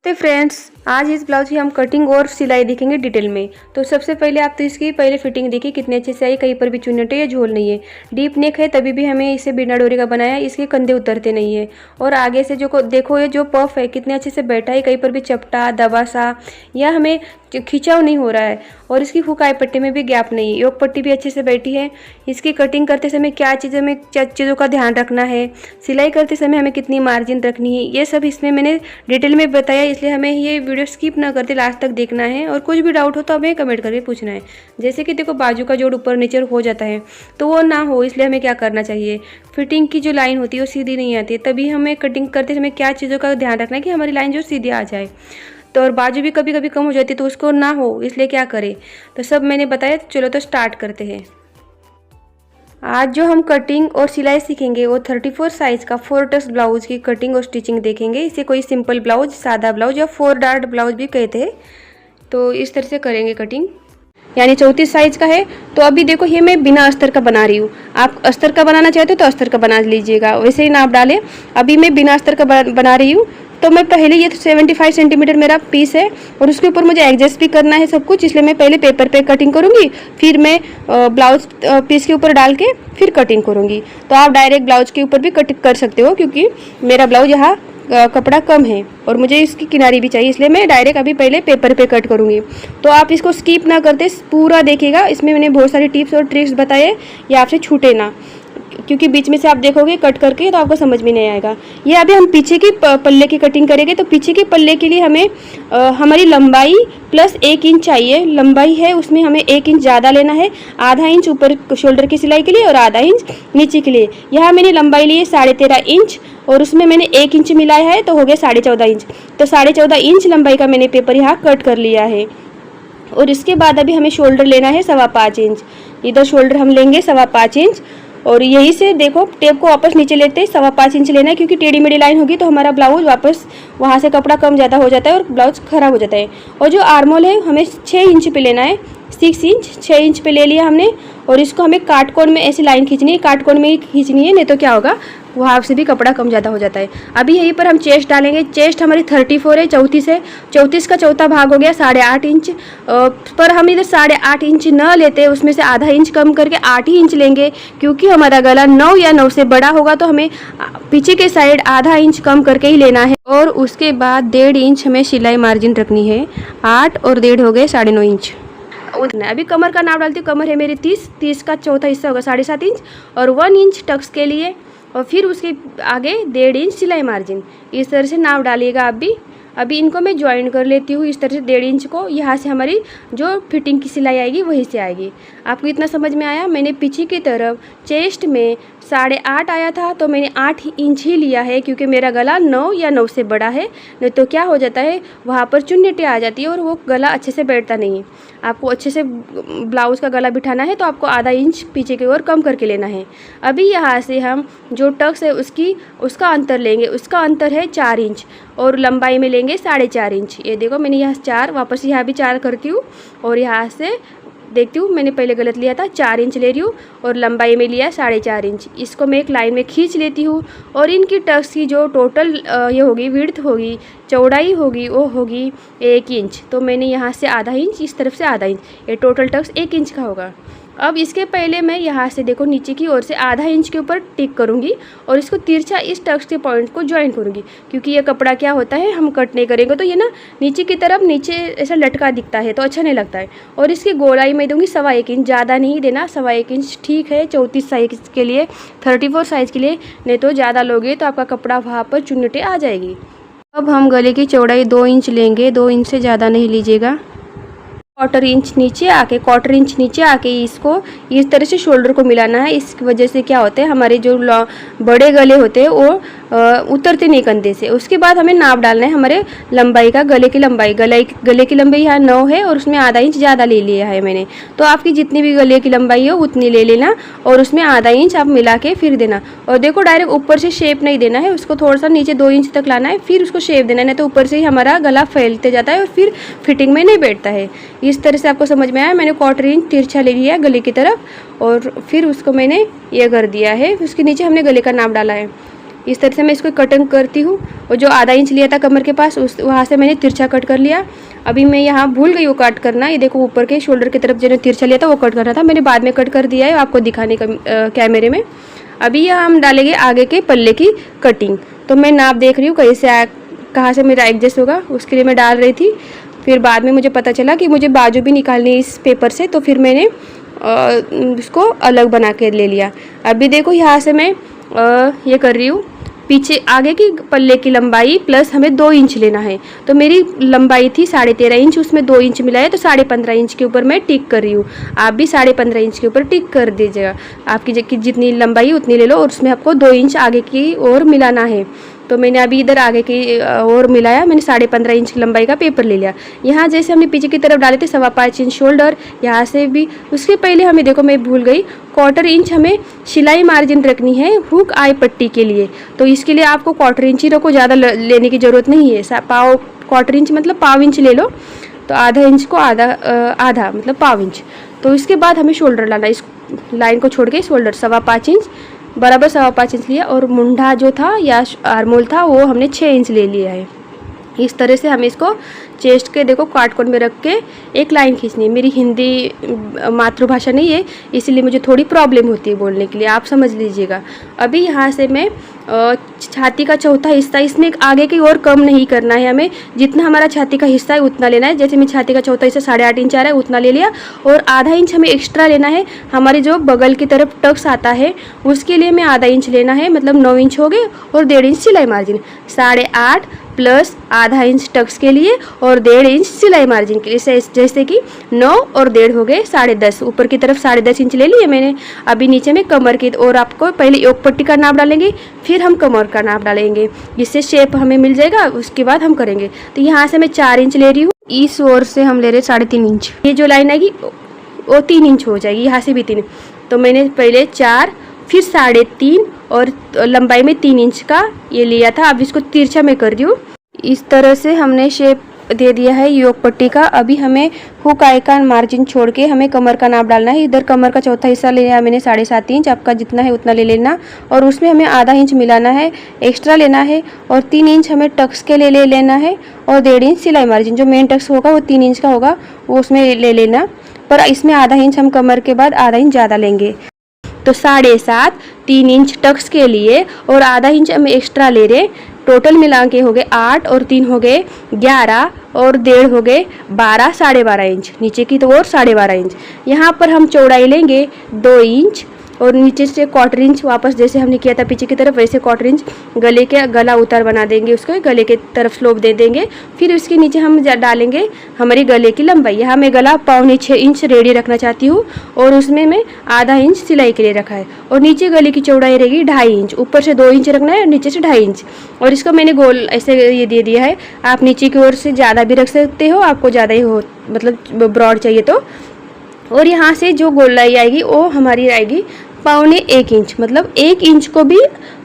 तो फ्रेंड्स, आज इस ब्लाउज की हम कटिंग और सिलाई देखेंगे डिटेल में। तो सबसे पहले आप तो इसकी पहले फिटिंग देखिए कितने अच्छे से आई, कहीं पर भी चुन्नट है या झोल नहीं है। डीप नेक है तभी भी हमें इसे बिना डोरी का बनाया, इसके कंधे उतरते नहीं है। और आगे से जो देखो ये जो पफ है कितने अच्छे से बैठा है, कहीं पर भी चपटा दबा सा या हमें खिंचाव नहीं हो रहा है। और इसकी हुकाई पट्टी में भी गैप नहीं है, योग पट्टी भी अच्छे से बैठी है। इसकी कटिंग करते समय क्या चीज़ों का ध्यान रखना है, सिलाई करते समय हमें कितनी मार्जिन रखनी है, ये सब इसमें मैंने डिटेल में बताया। इसलिए हमें ये वीडियो स्किप ना करते लास्ट तक देखना है। और कुछ भी डाउट हो तो हमें कमेंट करके पूछना है। जैसे कि देखो बाजू का जोड़ ऊपर नीचे हो जाता है तो वो ना हो, इसलिए हमें क्या करना चाहिए, फिटिंग की जो लाइन होती है वो सीधी नहीं आती है, तभी हमें कटिंग करते समय क्या चीज़ों का ध्यान रखना है कि हमारी लाइन जो सीधी आ जाए। तो और बाजू भी कभी कभी कम हो जाती है तो उसको ना हो, इसलिए क्या करें, तो सब मैंने बताया। तो चलो तो स्टार्ट करते हैं। आज जो हम कटिंग और सिलाई सीखेंगे वो 34 साइज़ का 4 टक्स ब्लाउज की कटिंग और स्टिचिंग देखेंगे। इसे कोई सिंपल ब्लाउज, सादा ब्लाउज या 4 डार्ट ब्लाउज भी कहते हैं। तो इस तरह से करेंगे कटिंग, यानी 34 साइज़ का है। तो अभी देखो ये मैं बिना अस्तर का बना रही हूँ, आप अस्तर का बनाना चाहते हो तो अस्तर का बना लीजिएगा, वैसे ही नाप डालें। अभी मैं बिना अस्तर का बना रही हूँ। तो मैं पहले ये 75 सेंटीमीटर मेरा पीस है और उसके ऊपर मुझे एडजस्ट भी करना है सब कुछ, इसलिए मैं पहले पेपर पे कटिंग करूँगी, फिर मैं ब्लाउज पीस के ऊपर डाल के फिर कटिंग करूँगी। तो आप डायरेक्ट ब्लाउज के ऊपर भी कटिंग कर सकते हो, क्योंकि मेरा ब्लाउज यहाँ कपड़ा कम है और मुझे इसकी किनारी भी चाहिए, इसलिए मैं डायरेक्ट अभी पहले पेपर पे कट करूँगी। तो आप इसको स्किप ना करते, पूरा देखिएगा, इसमें मैंने बहुत सारी टिप्स और ट्रिक्स बताए, ये आपसे छूटे ना, क्योंकि बीच में से आप देखोगे कट करके तो आपको समझ में नहीं आएगा। ये अभी हम पीछे की पल्ले की कटिंग करेंगे। तो पीछे के पल्ले के लिए हमें हमारी लंबाई प्लस 1 इंच चाहिए। लंबाई है उसमें हमें 1 इंच ज़्यादा लेना है, आधा इंच ऊपर शोल्डर की सिलाई के लिए और आधा इंच नीचे के लिए। यहाँ मैंने लंबाई ली है 13.5 इंच और उसमें मैंने 1 इंच मिलाया है, तो हो गया 14.5 इंच। तो 14.5 इंच लंबाई का मैंने पेपर यहाँ कट कर लिया है। और इसके बाद अभी हमें शोल्डर लेना है 5.25 इंच। इधर शोल्डर हम लेंगे 5.25 इंच और यही से देखो टेप को वापस नीचे लेते हैं 5.25 इंच लेना है, क्योंकि टेढ़ी मेढ़ी लाइन होगी तो हमारा ब्लाउज वापस वहाँ से कपड़ा कम ज़्यादा हो जाता है और ब्लाउज खराब हो जाता है। और जो आर्मोल है हमें 6 इंच पे लेना है, 6 इंच 6 इंच पे ले लिया हमने। और इसको हमें काटकोण में ऐसी लाइन खींचनी है, काटकोण में ही खींचनी है, नहीं तो क्या होगा वहाँ से भी कपड़ा कम ज़्यादा हो जाता है। अभी यहीं पर हम चेस्ट डालेंगे। चेस्ट हमारी 34 है, 34 है, 34 का चौथा भाग हो गया 8.5 इंच। पर हम इधर 8.5 इंच न लेते, उसमें से आधा इंच कम करके 8 ही इंच लेंगे, क्योंकि हमारा गला 9 या 9 से बड़ा होगा तो हमें पीछे के साइड आधा इंच कम करके ही लेना है। और उसके बाद 1.5 इंच हमें सिलाई मार्जिन रखनी है। 8 और 1.5 हो गए 9.5 इंच। अभी कमर का नाप डालती हूँ। कमर है मेरी 30 का चौथा हिस्सा होगा 7.5 इंच और 1 इंच टक्स के लिए, और फिर उसके आगे 1.5 इंच सिलाई मार्जिन। इस तरह से नाप डालिएगा आप भी। अभी इनको मैं ज्वाइन कर लेती हूँ इस तरह से 1.5 इंच को। यहाँ से हमारी जो फिटिंग की सिलाई आएगी वहीं से आएगी। आपको इतना समझ में आया। मैंने पीछे की तरफ चेस्ट में 8.5 आया था तो मैंने 8 इंच ही लिया है, क्योंकि मेरा गला 9 या 9 से बड़ा है, नहीं तो क्या हो जाता है वहाँ पर चुन्नटें आ जाती है और वो गला अच्छे से बैठता नहीं है। आपको अच्छे से ब्लाउज़ का गला बिठाना है तो आपको आधा इंच पीछे की ओर कम करके लेना है। अभी यहाँ से हम जो टक्स है उसका अंतर लेंगे। उसका अंतर है 4 इंच और लंबाई में लेंगे 4.5 इंच। ये देखो मैंने यहाँ 4, वापस यहाँ भी 4 करती हूँ और यहाँ से देखती हूँ, मैंने पहले गलत लिया था, 4 इंच ले रही हूँ और लंबाई में लिया 4.5 इंच। इसको मैं एक लाइन में खींच लेती हूँ और इनकी टक्स की जो टोटल ये होगी, विड्थ होगी, चौड़ाई होगी, वो होगी 1 इंच। तो मैंने यहाँ से आधा इंच, इस तरफ से आधा इंच, ये टोटल टक्स 1 इंच का होगा। अब इसके पहले मैं यहाँ से देखो नीचे की ओर से आधा इंच के ऊपर टिक करूँगी और इसको तिरछा इस टक्स के पॉइंट को ज्वाइन करूँगी, क्योंकि ये कपड़ा क्या होता है, हम कट नहीं करेंगे तो ये ना नीचे की तरफ नीचे ऐसा लटका दिखता है तो अच्छा नहीं लगता है। और इसकी गोलाई मैं दूँगी 1.25 इंच, ज़्यादा नहीं देना, 1.25 इंच ठीक है 34 साइज़ के लिए, 34 साइज़ के लिए, नहीं तो ज़्यादा लोगे तो आपका कपड़ा वहाँ पर चुन्नटें आ जाएगी। अब हम गले की चौड़ाई 2 इंच लेंगे, 2 इंच से ज़्यादा नहीं लीजिएगा। 1/4 इंच नीचे आके इसको इस तरह से शोल्डर को मिलाना है। इस वजह से क्या होता है, हमारे जो बड़े गले होते हैं वो उतरते नहीं कंधे से। उसके बाद हमें नाप डालना है हमारे लंबाई का, गले की लंबाई। गले की लंबाई यहाँ 9 है और उसमें आधा इंच ज़्यादा ले लिया है मैंने। तो आपकी जितनी भी गले की लंबाई हो उतनी ले लेना और उसमें आधा इंच आप मिला के फिर देना। और देखो डायरेक्ट ऊपर से शेप नहीं देना है, उसको थोड़ा सा नीचे 2 इंच तक लाना है, फिर उसको शेप देना है, नहीं तो ऊपर से ही हमारा गला फैलते जाता है और फिर फिटिंग में नहीं बैठता है। इस तरह से आपको समझ में आया। मैंने 1/4 इंच तिरछा ले लिया है गले की तरफ और फिर उसको मैंने ये कर दिया है। उसके नीचे हमने गले का नाप डाला है। इस तरह से मैं इसको कटिंग करती हूँ। और जो आधा इंच लिया था कमर के पास उस वहाँ से मैंने तिरछा कट कर लिया। अभी मैं यहाँ भूल गई वो कट करना, ये देखो ऊपर के शोल्डर की तरफ जो तिरछा लिया था वो कट करना था, मैंने बाद में कट कर दिया है आपको दिखाने का कैमरे में। अभी यहाँ हम डालेंगे आगे के पल्ले की कटिंग। तो मैं नाप देख रही हूँ कहाँ से मेरा एडजस्ट होगा, उसके लिए मैं डाल रही थी। फिर बाद में मुझे पता चला कि मुझे बाजू भी निकालनी है इस पेपर से, तो फिर मैंने उसको अलग बना के ले लिया। अभी देखो यहाँ से मैं ये कर रही हूँ, पीछे आगे की पल्ले की लंबाई प्लस हमें 2 इंच लेना है। तो मेरी लंबाई थी 13.5 इंच, उसमें 2 इंच मिला है तो 15.5 इंच के ऊपर मैं टिक कर रही हूँ। आप भी 15.5 इंच के ऊपर टिक कर दीजिएगा। आपकी जितनी लंबाई उतनी ले लो और उसमें आपको 2 इंच आगे की ओर मिलाना है। तो मैंने अभी इधर आगे की ओर मिलाया, मैंने 15.5 इंच की लंबाई का पेपर ले लिया। यहाँ जैसे हमने पीछे की तरफ डाले थे 5.25 इंच शोल्डर, यहाँ से भी उसके पहले हमें देखो मैं भूल गई 1/4 इंच हमें सिलाई मार्जिन रखनी है हुक आई पट्टी के लिए। तो इसके लिए आपको 1/4 इंच ही रखो, ज़्यादा लेने की ज़रूरत नहीं है। 1/4 इंच मतलब पाव इंच ले लो, तो आधा इंच को आधा मतलब पाव इंच। तो इसके बाद हमें शोल्डर लाना, इस लाइन को छोड़ के शोल्डर 5.25 इंच बराबर 5.25 इंच लिया। और मुंडा जो था या आर्मोल था वो हमने 6 इंच ले लिया है। इस तरह से हमें इसको चेस्ट के देखो काटकोण में रख के एक लाइन खींचनी है। मेरी हिंदी मातृभाषा नहीं है इसीलिए मुझे थोड़ी प्रॉब्लम होती है बोलने के लिए, आप समझ लीजिएगा। अभी यहाँ से मैं छाती का चौथा हिस्सा इसमें आगे की ओर कम नहीं करना है, हमें जितना हमारा छाती का हिस्सा है उतना लेना है। जैसे मैं छाती का चौथा हिस्सा 8.5 इंच आ रहा है उतना ले लिया, और आधा इंच हमें एक्स्ट्रा लेना है। हमारी जो बगल की तरफ टक्स आता है उसके लिए हमें आधा इंच लेना है, मतलब 9 इंच हो गए। और 1.5 इंच सिलाई मार्जिन, 8.5 प्लस आधा इंच टक्स के लिए और 1.5 इंच सिलाई मार्जिन के लिए, जैसे कि 9 और 1.5 हो गए 10.5। ऊपर की तरफ 10.5 इंच ले लिए मैंने। अभी नीचे में कमर की, और आपको पहले योक पट्टी का नाप डालेंगे फिर हम कमर का नाप डालेंगे, जिससे शेप हमें मिल जाएगा, उसके बाद हम करेंगे। तो यहाँ से मैं 4 इंच ले रही हूँ, इस ओर से हम ले रहे 3.5 इंच। ये जो लाइन आएगी वो 3 इंच हो जाएगी, यहाँ से भी 3। तो मैंने पहले 4 फिर 3.5 और लंबाई में 3 इंच का ये लिया था। अब इसको तिरछा में कर रही हूँ। इस तरह से हमने शेप दे दिया है योक पट्टी का। अभी हमें हुक आई का मार्जिन छोड़ के हमें कमर का नाप डालना है। इधर कमर का चौथा हिस्सा ले लिया मैंने 7.5 इंच, आपका जितना है उतना ले लेना। और उसमें हमें आधा इंच मिलाना है, एक्स्ट्रा लेना है। और 3 इंच हमें टक्स के ले लेना है, और 1.5 इंच सिलाई मार्जिन, जो मेन टक्स होगा वो 3 इंच का होगा, वो उसमें ले लेना। पर इसमें आधा इंच हम कमर के बाद आधा इंच ज़्यादा लेंगे। तो 7.5 3 इंच टक्स के लिए और आधा इंच हम एक्स्ट्रा ले रहे। टोटल मिला के हो गए 8 और 3 हो गए 11 और 1.5 हो गए 12, 12.5 इंच नीचे की तो और 12.5 इंच। यहाँ पर हम चौड़ाई लेंगे 2 इंच और नीचे से 1/4 इंच वापस जैसे हमने किया था पीछे की तरफ, वैसे 1/4 इंच गले के गला उतार बना देंगे, उसको गले के तरफ स्लोप दे देंगे। फिर उसके नीचे हम डालेंगे हमारी गले की लंबाई। यहाँ मैं गला 6.25 इंच रेडी रखना चाहती हूँ और उसमें मैं आधा इंच सिलाई के लिए रखा है। और नीचे गले की चौड़ाई रहेगी 2.5 इंच, ऊपर से 2 इंच रखना है और नीचे से 2.5 इंच। और इसको मैंने गोल ऐसे ये दे दिया है। आप नीचे की ओर से ज़्यादा भी रख सकते हो, आपको ज़्यादा ही हो मतलब ब्रॉड चाहिए तो। और यहाँ से जो गोलाई आएगी वो हमारी आएगी 1.25 इंच, मतलब 1 इंच को भी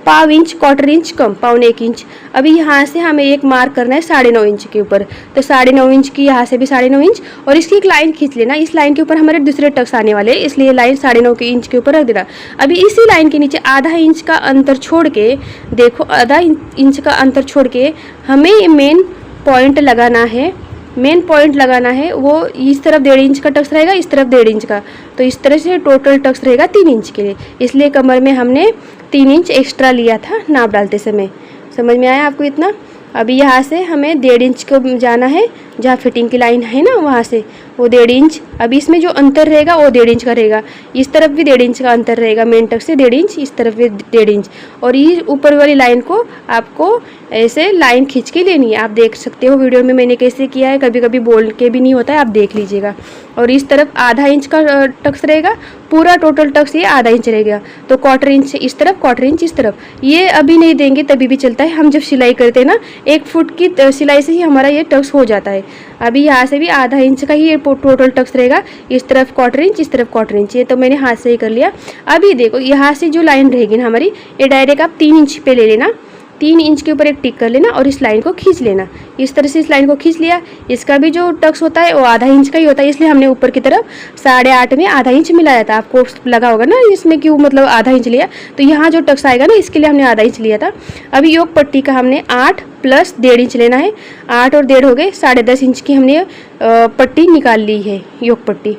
1/4 इंच 1/4 इंच कम 1.25 इंच। अभी यहाँ से हमें एक मार्क करना है 9.5 इंच के ऊपर, तो 9.5 इंच की यहाँ से भी 9.5 इंच और इसकी एक लाइन खींच लेना। इस लाइन के ऊपर हमारे दूसरे टक्स आने वाले, इसलिए लाइन 9.5 इंच के ऊपर रख देना। अभी इसी लाइन के नीचे आधा इंच का अंतर छोड़ के, देखो आधा इंच का अंतर छोड़ के हमें मेन पॉइंट लगाना है। मेन पॉइंट लगाना है वो इस तरफ 1.5 इंच का टक्स रहेगा, इस तरफ 1.5 इंच का, तो इस तरह से टोटल टक्स रहेगा 3 इंच के लिए। इसलिए कमर में हमने 3 इंच एक्स्ट्रा लिया था नाप डालते समय। समझ में आया आपको इतना? अभी यहाँ से हमें 1.5 इंच को जाना है, जहाँ फिटिंग की लाइन है ना वहाँ से वो 1.5 इंच। अभी इसमें जो अंतर रहेगा वो 1.5 इंच का रहेगा, इस तरफ भी 1.5 इंच का अंतर रहेगा मेन टक्स से 1.5 इंच, इस तरफ भी 1.5 इंच। और ये ऊपर वाली लाइन को आपको ऐसे लाइन खींच के लेनी है। आप देख सकते हो वीडियो में मैंने कैसे किया है, कभी कभी बोल के भी नहीं होता है, आप देख लीजिएगा। और इस तरफ आधा इंच का टक्स रहेगा, पूरा टोटल टक्स ये आधा इंच रहेगा। तो 1/4 इंच इस तरफ 1/4 इंच इस तरफ, ये अभी नहीं देंगे तभी भी चलता है। हम जब सिलाई करते हैं ना 1 फुट की सिलाई से ही हमारा ये टक्स हो जाता है। अभी यहाँ से भी आधा इंच का ही ये टोटल टक्स रहेगा, इस तरफ 1/4 इंच इस तरफ 1/4 इंच। ये तो मैंने हाथ से ही कर लिया। अभी देखो यहाँ से जो लाइन रहेगी ना हमारी, ये डायरेक्ट आप 3 इंच पे ले लेना। 3 इंच के ऊपर एक टिक कर लेना और इस लाइन को खींच लेना। इस तरह से इस लाइन को खींच लिया। इसका भी जो टक्स होता है वो आधा इंच का ही होता है, इसलिए हमने ऊपर की तरफ 8.5 में आधा इंच मिलाया था। आपको लगा होगा ना इसमें क्यों मतलब आधा इंच लिया, तो यहाँ जो टक्स आएगा ना इसके लिए हमने आधा इंच लिया था। अभी योग पट्टी का हमने 8 प्लस 1.5 इंच लेना है। 8 और 1.5 हो गए, 10.5 इंच की हमने पट्टी निकाल ली है। योग पट्टी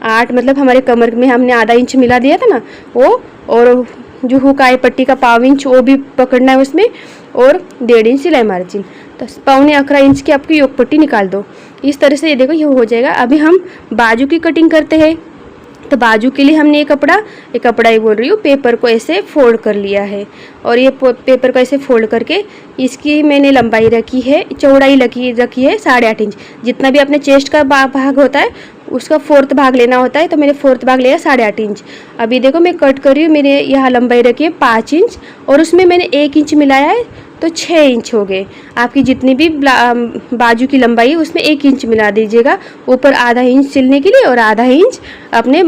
8 मतलब हमारे कमर में हमने आधा इंच मिला दिया था ना वो, और जो हुक आई पट्टी का 1/4 इंच वो भी पकड़ना है उसमें, और 1.5 इंच सिलाई मार्जिन, तो 11.25 इंच की आपकी योग पट्टी निकाल दो। इस तरह से ये देखो ये हो जाएगा। अभी हम बाजू की कटिंग करते हैं। तो बाजू के लिए हमने ये कपड़ा ही बोल रही हूँ, पेपर को ऐसे फोल्ड कर लिया है, और ये पेपर को ऐसे फोल्ड करके इसकी मैंने लंबाई रखी है, चौड़ाई रखी है 8.5 इंच। जितना भी अपने चेस्ट का भाग होता है उसका 4th भाग लेना होता है, तो मैंने 4th भाग लिया 8.5 इंच। अभी देखो मैं कट कर रही हूँ, मैंने यहाँ लंबाई रखी है 5 इंच और उसमें मैंने 1 इंच मिलाया है, तो 6 इंच हो गए। आपकी जितनी भी बाजू की लंबाई है उसमें 1 इंच मिला दीजिएगा, ऊपर आधा इंच सिलने के लिए और आधा इंच अपने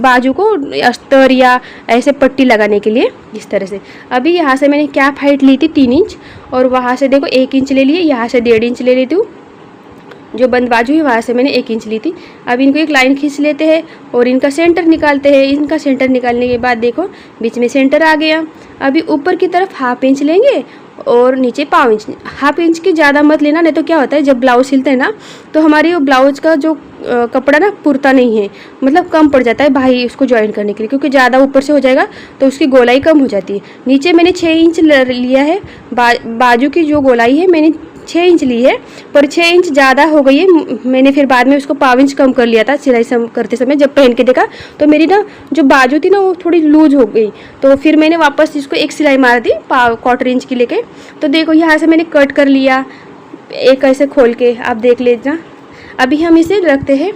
बाजू को अस्तर या ऐसे पट्टी लगाने के लिए। इस तरह से अभी यहाँ से मैंने कैप हाइट ली थी 3 इंच, और वहाँ से देखो 1 इंच ले लिए, यहाँ से 1.5 इंच ले लेती हूँ। जो बंद बाजू है वहाँ से मैंने 1 इंच ली थी। अब इनको एक लाइन खींच लेते हैं और इनका सेंटर निकालते हैं। इनका सेंटर निकालने के बाद देखो बीच में सेंटर आ गया। अभी ऊपर की तरफ 1/2 इंच लेंगे और नीचे 1/4 इंच। 1/2 इंच की ज़्यादा मत लेना, नहीं तो क्या होता है जब ब्लाउज सिलते हैं ना तो हमारी वो ब्लाउज का जो कपड़ा ना पुरता नहीं है, मतलब कम पड़ जाता है भाई उसको ज्वाइन करने के लिए, क्योंकि ज़्यादा ऊपर से हो जाएगा तो उसकी गोलाई कम हो जाती है। नीचे मैंने 6 इंच लिया है। बाजू की जो गोलाई है मैंने 6 इंच ली है, पर 6 इंच ज़्यादा हो गई है। मैंने फिर बाद में उसको 1/4 इंच कम कर लिया था सिलाई करते समय। जब पहन के देखा तो मेरी ना जो बाजू थी ना वो थोड़ी लूज हो गई, तो फिर मैंने वापस इसको एक सिलाई मार दी 1/4 इंच की लेके। तो देखो यहाँ से मैंने कट कर लिया एक ऐसे खोल के, आप देख लेना। अभी हम इसे रखते हैं।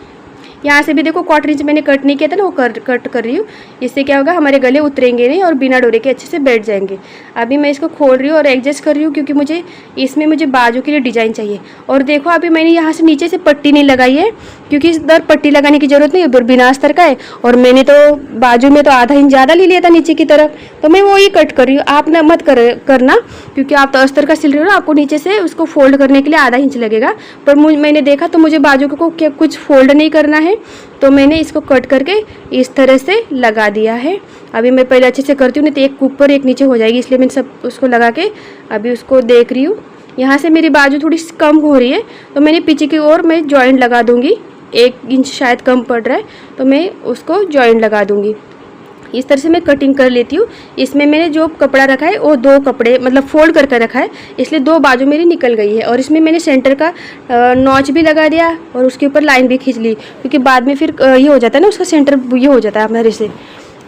यहाँ से भी देखो 1/4 इंच मैंने कट नहीं किया था ना, वो कट कर रही हूँ। इससे क्या होगा, हमारे गले उतरेंगे नहीं और बिना डोरे के अच्छे से बैठ जाएंगे। अभी मैं इसको खोल रही हूँ और एडजस्ट कर रही हूँ, क्योंकि मुझे बाजू के लिए डिज़ाइन चाहिए। और देखो अभी मैंने यहाँ से नीचे से पट्टी नहीं लगाई है, क्योंकि इस दर पट्टी लगाने की ज़रूरत नहीं है, बिना अस्तर का है। और मैंने तो बाजू में तो आधा इंच ज़्यादा ले लिया था नीचे की तरफ, तो मैं वो ही कट कर रही हूँ। आप ना मत करना, क्योंकि आप तो अस्तर का सिल रहे हो ना, आपको नीचे से उसको फोल्ड करने के लिए आधा इंच लगेगा। पर मैंने देखा तो मुझे बाजू को कुछ फोल्ड नहीं करना है, तो मैंने इसको कट करके इस तरह से लगा दिया है। अभी मैं पहले अच्छे से करती हूँ, नहीं तो एक ऊपर एक नीचे हो जाएगी, इसलिए मैंने सब उसको लगा के अभी उसको देख रही हूँ। यहाँ से मेरी बाजू थोड़ी कम हो रही है, तो मैंने पीछे की ओर मैं जॉइंट लगा दूँगी। 1 इंच शायद कम पड़ रहा है, तो मैं उसको जॉइंट लगा दूँगी। इस तरह से मैं कटिंग कर लेती हूँ। इसमें मैंने जो कपड़ा रखा है वो 2 कपड़े मतलब फोल्ड करके रखा है, इसलिए 2 बाजू मेरी निकल गई है। और इसमें मैंने सेंटर का नॉच भी लगा दिया और उसके ऊपर लाइन भी खींच ली, क्योंकि बाद में फिर ये हो जाता है ना, उसका सेंटर ये हो जाता है हमारे से।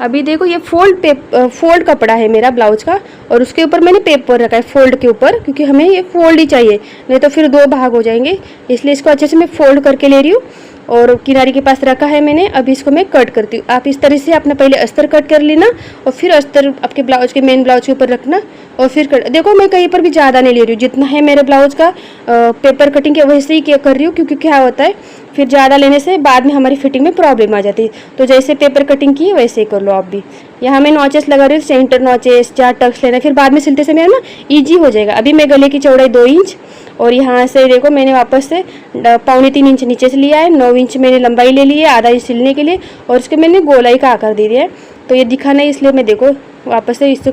अभी देखो ये फोल्ड कपड़ा है मेरा ब्लाउज का, और उसके ऊपर मैंने पेपर रखा है फोल्ड के ऊपर, क्योंकि हमें ये फोल्ड ही चाहिए, नहीं तो फिर 2 भाग हो जाएंगे। इसलिए इसको अच्छे से मैं फोल्ड करके ले रही हूँ और किनारे के पास रखा है मैंने। अभी इसको मैं कट करती हूँ। आप इस तरह से अपना पहले अस्तर कट कर लेना और फिर अस्तर आपके ब्लाउज के मेन ब्लाउज के ऊपर रखना और फिर कट। देखो मैं कहीं पर भी ज़्यादा नहीं ले रही हूँ, जितना है मेरे ब्लाउज का पेपर कटिंग के वैसे ही कर रही हूँ, क्योंकि क्या होता है फिर ज़्यादा लेने से बाद में हमारी फिटिंग में प्रॉब्लम आ जाती है। तो जैसे पेपर कटिंग की है वैसे ही कर लो आप भी। यहाँ मैं नॉचेस लगा रही हूँ, सेंटर नॉचेस 4 टक्स लेना, फिर बाद में सिलते समय ना ईजी हो जाएगा। अभी मैं गले की चौड़ाई 2 इंच और यहाँ से देखो मैंने वापस से 2.25 इंच नीचे से लिया है। 9 इंच मैंने लंबाई ले ली है आधा इंच सिलने के लिए, और उसके मैंने गोलाई का आकार दे दिया है। तो ये दिखाना है, इसलिए मैं देखो वापस से इससे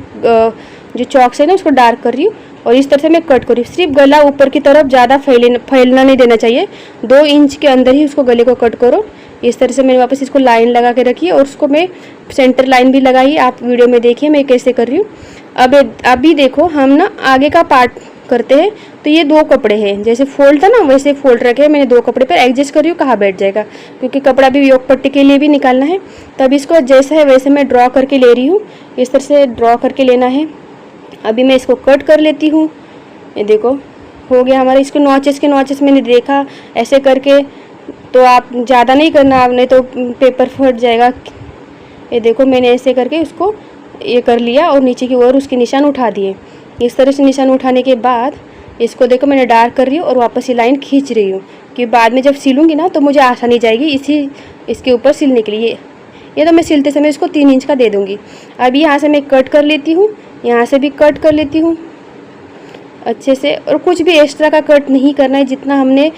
जो चौक से ना उसको डार्क कर रही हूँ और इस तरह से मैं कट कर रही हूँ। सिर्फ गला ऊपर की तरफ ज़्यादा फैलना नहीं देना चाहिए, 2 इंच के अंदर ही उसको गले को कट करो। इस तरह से मैंने वापस इसको लाइन लगा के रखी है और उसको मैं सेंटर लाइन भी लगाई, आप वीडियो में देखिए मैं कैसे कर रही हूँ। अभी देखो हम ना आगे का पार्ट करते हैं। तो ये 2 कपड़े हैं, जैसे फोल्ड था ना वैसे फोल्ड रखे हैं मैंने। 2 कपड़े पर एडजस्ट कर रही हूँ कहाँ बैठ जाएगा, क्योंकि कपड़ा भी योग पट्टी के लिए भी निकालना है। तब इसको जैसा है वैसे मैं ड्रॉ करके ले रही हूँ। इस तरह से ड्रॉ करके लेना है। अभी मैं इसको कट कर लेती हूँ। ये देखो हो गया हमारा। इसको नॉचेस मैंने देखा ऐसे करके, तो आप ज़्यादा नहीं करना, नहीं तो पेपर फट जाएगा। ये देखो मैंने ऐसे करके उसको ये कर लिया और नीचे की ओर उसके निशान उठा दिए। इस तरह से निशान उठाने के बाद इसको देखो मैंने डार्क कर रही हूँ और वापस ये लाइन खींच रही हूँ, कि बाद में जब सिलूँगी ना तो मुझे आसानी जाएगी इसके ऊपर सिलने के लिए। ये तो मैं सिलते समय इसको 3 इंच का दे दूँगी। अभी यहाँ से मैं कट कर लेती हूँ, यहाँ से भी कट कर लेती हूँ। अच्छे से। और कुछ भी एक्स्ट्रा का कट नहीं करना है, जितना हमने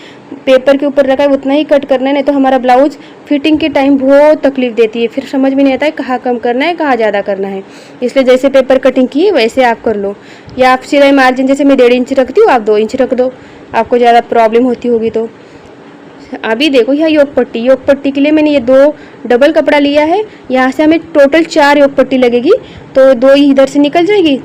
पेपर के ऊपर रखा है उतना ही कट करना है, नहीं तो हमारा ब्लाउज फिटिंग के टाइम बहुत तकलीफ देती है, फिर समझ में नहीं आता है कहाँ कम करना है कहाँ ज़्यादा करना है। इसलिए जैसे पेपर कटिंग की वैसे आप कर लो, या आप सिलाई मार्जिन जैसे मैं 1.5 इंच रखती हूँ, आप 2 इंच रख दो, आपको ज़्यादा प्रॉब्लम होती होगी तो। अभी देखो यहाँ योग पट्टी के लिए मैंने ये 2 डबल कपड़ा लिया है। यहाँ से हमें टोटल 4 योग पट्टी लगेगी, तो 2 इधर से निकल जाएगी,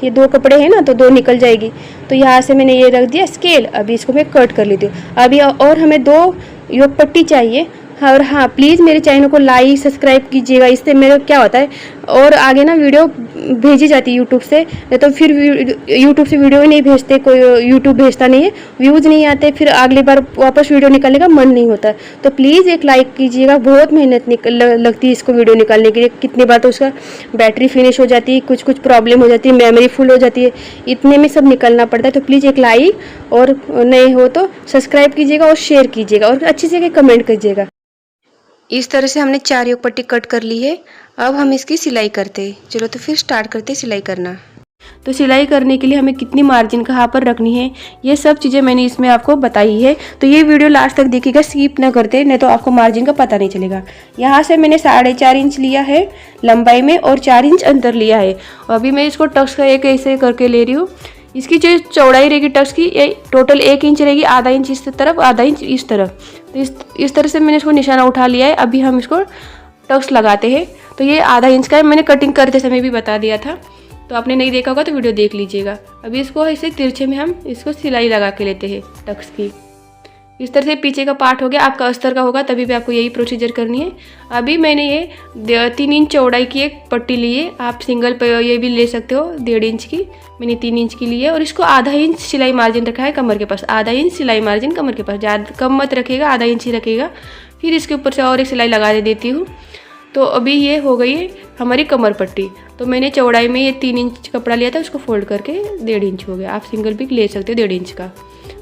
ये 2 कपड़े हैं ना तो 2 निकल जाएगी। तो यहाँ से मैंने ये रख दिया स्केल। अभी इसको मैं कट कर लेती हूँ। अभी और हमें 2 योग पट्टी चाहिए। और हाँ, प्लीज़ मेरे चैनल को लाइक सब्सक्राइब कीजिएगा, इससे मेरा क्या होता है और आगे ना वीडियो भेजी जाती है यूट्यूब से, नहीं तो फिर यूट्यूब से वीडियो ही नहीं भेजते, कोई यूट्यूब भेजता नहीं है, व्यूज़ नहीं आते, फिर अगली बार वापस वीडियो निकालने का मन नहीं होता। तो प्लीज़ एक लाइक कीजिएगा, बहुत मेहनत लगती है इसको वीडियो निकालने के लिए। कितनी बार तो उसका बैटरी फिनिश हो जाती है, कुछ प्रॉब्लम हो जाती है, मेमोरी फुल हो जाती है, इतने में सब निकलना पड़ता है। तो प्लीज़ एक लाइक और नए हो तो सब्सक्राइब कीजिएगा और शेयर कीजिएगा और अच्छे से कमेंट कीजिएगा। इस तरह से हमने 4 योग पट्टी कट कर ली है। अब हम इसकी सिलाई करते हैं। चलो तो फिर स्टार्ट करते हैं सिलाई करना। तो सिलाई करने के लिए हमें कितनी मार्जिन कहाँ पर रखनी है, ये सब चीज़ें मैंने इसमें आपको बताई है। तो ये वीडियो लास्ट तक देखिएगा, स्किप ना करते, नहीं तो आपको मार्जिन का पता नहीं चलेगा। यहाँ से मैंने 4.5 इंच लिया है लंबाई में और 4 इंच अंदर लिया है। अभी मैं इसको टक्स का एक ऐसे करके ले रही हूँ। इसकी जो चौड़ाई रहेगी टक्स की, ये टोटल 1 इंच रहेगी, आधा इंच इस तरफ आधा इंच इस तरफ। तो इस तरह से मैंने इसको निशाना उठा लिया है। अभी हम इसको टक्स लगाते हैं। तो ये आधा इंच का है, मैंने कटिंग करते समय भी बता दिया था, तो आपने नहीं देखा होगा तो वीडियो देख लीजिएगा। अभी इसको ऐसे तिरछे में हम इसको सिलाई लगा के लेते हैं टक्स की। इस तरह से पीछे का पार्ट हो गया, आपका अस्तर का होगा तभी भी आपको यही प्रोसीजर करनी है। अभी मैंने ये 3 इंच चौड़ाई की एक पट्टी ली है, आप सिंगल पे ये भी ले सकते हो 1.5 इंच की, मैंने 3 इंच की ली है। और इसको आधा इंच सिलाई मार्जिन रखा है कमर के पास, आधा इंच सिलाई मार्जिन कमर के पास, ज़्यादा कम मत रखिएगा, आधा इंच ही रखिएगा। फिर इसके ऊपर से और एक सिलाई लगा देती हूँ। तो अभी ये हो गई है हमारी कमर पट्टी। तो मैंने चौड़ाई में ये 3 इंच कपड़ा लिया था, उसको फोल्ड करके 1.5 इंच हो गया, आप सिंगल भी ले सकते हो 1.5 इंच का।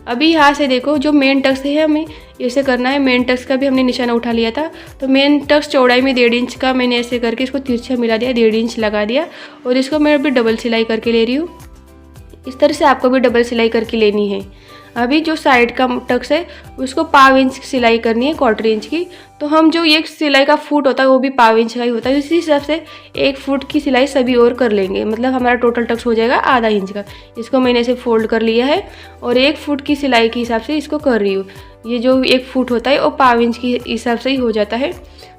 अभी यहाँ से देखो जो मेन टक्स है हमें ऐसे करना है, मेन टक्स का भी हमने निशाना उठा लिया था। तो मेन टक्स चौड़ाई में 1.5 इंच का मैंने ऐसे करके इसको तिरछा मिला दिया, 1.5 इंच लगा दिया। और इसको मैं अभी डबल सिलाई करके ले रही हूँ। इस तरह से आपको भी डबल सिलाई करके लेनी है। अभी जो साइड का टक्स है उसको 1/4 इंच की सिलाई करनी है, 1/4 इंच की। तो हम जो ये सिलाई का फुट होता है वो भी 1/4 इंच का ही होता है, इसी हिसाब से 1 फुट की सिलाई सभी और कर लेंगे, मतलब हमारा टोटल टक्स हो जाएगा आधा इंच का। इसको मैंने ऐसे फोल्ड कर लिया है और 1 फुट की सिलाई के हिसाब से इसको कर रही हूँ। ये जो 1 फुट होता है वो 1/4 इंच के हिसाब से ही हो जाता है।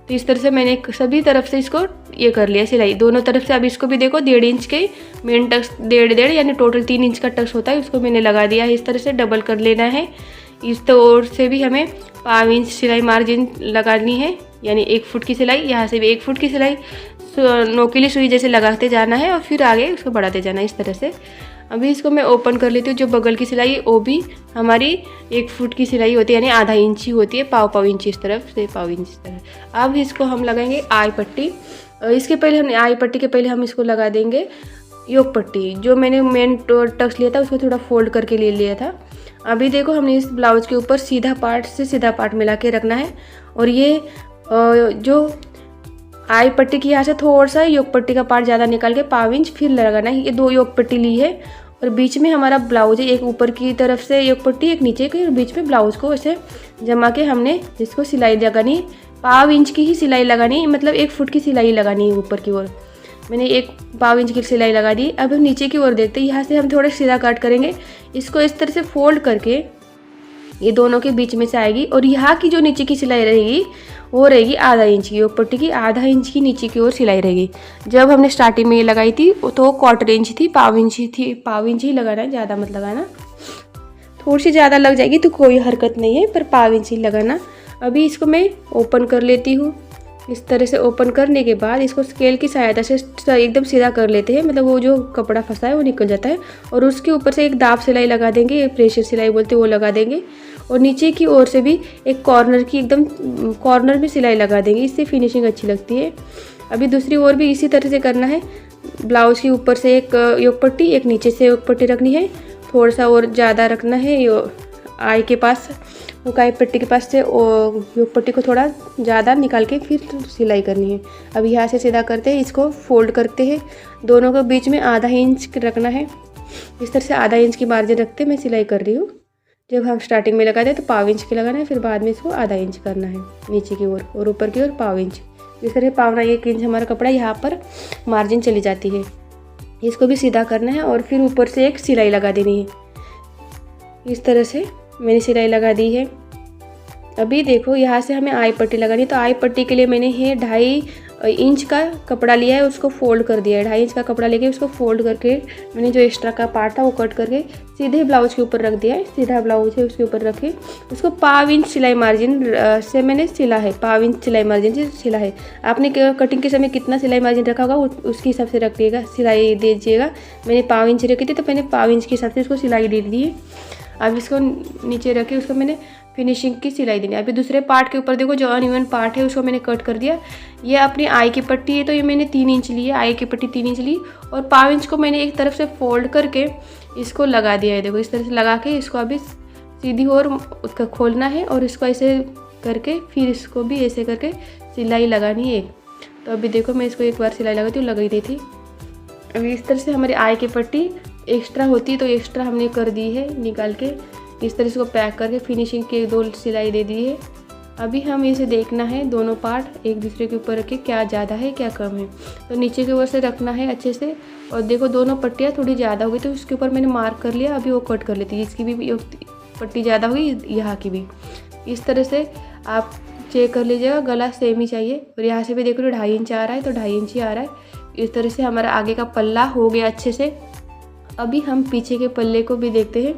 तो इस तरह से मैंने सभी तरफ से इसको ये कर लिया सिलाई, दोनों तरफ से। अब इसको भी देखो 1.5 इंच के मेन टक्स 1.5 यानी टोटल 3 इंच का टक्स होता है, उसको मैंने लगा दिया है। इस तरह से डबल कर लेना है। इस तो ओर से भी हमें 1/4 इंच सिलाई मार्जिन लगानी है, यानी 1 फुट की सिलाई। यहाँ से भी 1 फुट की सिलाई नोकीली सुई जैसे लगाते जाना है और फिर आगे उसको बढ़ाते जाना है इस तरह से। अभी इसको मैं ओपन कर लेती हूँ। जो बगल की सिलाई है वो भी हमारी 1 फुट की सिलाई होती है, यानी आधा इंच ही होती है, 1/4 इंच इस तरफ से 1/4 इंच इस तरफ। अब इसको हम लगाएंगे आई पट्टी। इसके पहले हम आई पट्टी के पहले हम इसको लगा देंगे योग पट्टी। जो मैंने मेन टक्स लिया था उसको थोड़ा फोल्ड करके ले लिया था। अभी देखो हमने इस ब्लाउज के ऊपर सीधा पार्ट से सीधा पार्ट मिला के रखना है। और ये जो आई पट्टी की यहाँ से थोड़ा सा योग पट्टी का पार्ट ज़्यादा निकाल के 1/4 इंच फिर लगाना है। ये 2 योग पट्टी ली है और बीच में हमारा ब्लाउज है, एक ऊपर की तरफ से योग पट्टी, एक नीचे की, और बीच में ब्लाउज को ऐसे जमा के हमने इसको सिलाई लगानी, 1/4 इंच की ही सिलाई लगानी, मतलब 1 फुट की सिलाई लगानी है ऊपर की ओर। मैंने 1/4 इंच की सिलाई लगा दी। अब हम नीचे की ओर देखते हैं। यहाँ से हम थोड़ा सीधा काट करेंगे, इसको इस तरह से फोल्ड करके ये दोनों के बीच में से आएगी। और यहाँ की जो नीचे की सिलाई रहेगी वो रहेगी आधा इंच की, योग पट्टी की आधा इंच की नीचे की ओर सिलाई रहेगी। जब हमने स्टार्टिंग में ये लगाई थी तो 1/4 इंच थी, 1/4 इंच थी, 1/4 इंच ही लगाना है, ज़्यादा मत लगाना। थोड़ी सी ज़्यादा लग जाएगी तो कोई हरकत नहीं है, पर 1/4 इंच ही लगाना। अभी इसको मैं ओपन कर लेती हूँ। इस तरह से ओपन करने के बाद इसको स्केल की सहायता से एकदम सीधा कर लेते हैं, मतलब वो जो कपड़ा फंसा है वो निकल जाता है। और उसके ऊपर से एक दाब सिलाई लगा देंगे, प्रेशर सिलाई बोलते हैं, वो लगा देंगे। और नीचे की ओर से भी एक कॉर्नर की एकदम कॉर्नर में सिलाई लगा देंगे, इससे फिनिशिंग अच्छी लगती है। अभी दूसरी ओर भी इसी तरह से करना है। ब्लाउज के ऊपर से एक योग पट्टी, एक नीचे से योग पट्टी रखनी है, थोड़ा सा और ज़्यादा रखना है आई के पास, उकाई पट्टी के पास से योग पट्टी को थोड़ा ज़्यादा निकाल के फिर सिलाई करनी है। अब यहाँ से सीधा करते हैं, इसको फोल्ड करते हैं, दोनों के बीच में आधा इंच रखना है। इस तरह से आधा इंच की मार्जिन रखते मैं सिलाई कर रही हूँ। जब हम स्टार्टिंग में लगाते हैं तो पाव इंच की लगाना है, फिर बाद में इसको आधा इंच करना है नीचे की ओर और ऊपर की ओर पाव इंच। इस तरह पावना 1 इंच हमारा कपड़ा यहाँ पर मार्जिन चली जाती है। इसको भी सीधा करना है और फिर ऊपर से एक सिलाई लगा देनी है। इस तरह से मैंने सिलाई लगा दी है। अभी देखो यहाँ से हमें आई पट्टी लगानी है, तो आई पट्टी के लिए मैंने ये 2.5 इंच का कपड़ा लिया है, उसको फोल्ड कर दिया है। 2.5 इंच का कपड़ा लेके उसको फोल्ड करके मैंने जो एक्स्ट्रा का पार्ट था वो कट करके सीधे ब्लाउज के ऊपर रख दिया है। सीधा ब्लाउज है उसके ऊपर रखे उसको पाव इंच सिलाई मार्जिन से मैंने सिला है, पाव इंच सिलाई मार्जिन से सिला है। आपने कटिंग के समय कितना सिलाई मार्जिन रखा होगा उसके हिसाब से रखिएगा, सिलाई दीजिएगा। मैंने पाव इंच रखी थी तो मैंने पाव इंच के हिसाब से उसको सिलाई दे दी है। अब इसको नीचे रखे उसको मैंने फिनिशिंग की सिलाई देनी है। अभी दूसरे पार्ट के ऊपर देखो जो अनइवन पार्ट है उसको मैंने कट कर दिया। ये अपनी आई की पट्टी है तो ये मैंने 3 इंच ली है, आई की पट्टी 3 इंच ली और पाव इंच को मैंने एक तरफ से फोल्ड करके इसको लगा दिया है। देखो इस तरह से लगा के इसको अभी सीधी ओर उसका खोलना है और इसको ऐसे करके फिर इसको भी ऐसे करके सिलाई लगानी है। तो अभी देखो मैं इसको एक बार सिलाई लगाती हूँ, लगा ही दी थी। अभी इस तरह से हमारी आई की पट्टी एक्स्ट्रा होती तो एक्स्ट्रा हमने कर दी है निकाल के। इस तरह से पैक करके फिनिशिंग की 2 सिलाई दे दी है। अभी हम इसे देखना है दोनों पार्ट एक दूसरे के ऊपर रखे क्या ज़्यादा है क्या कम है। तो नीचे की ओर से रखना है अच्छे से। और देखो दोनों पट्टियाँ थोड़ी ज़्यादा हो गई तो उसके ऊपर मैंने मार्क कर लिया। अभी वो कट कर लेती है, इसकी भी पट्टी ज़्यादा हो गई, यहाँ की भी। इस तरह से आप चेक कर लीजिएगा, गला सेम ही चाहिए। और यहाँ से भी देखो 2.5 इंच आ रहा है तो 2.5 इंच ही आ रहा है। इस तरह से हमारा आगे का पल्ला हो गया अच्छे से। अभी हम पीछे के पल्ले को भी देखते हैं।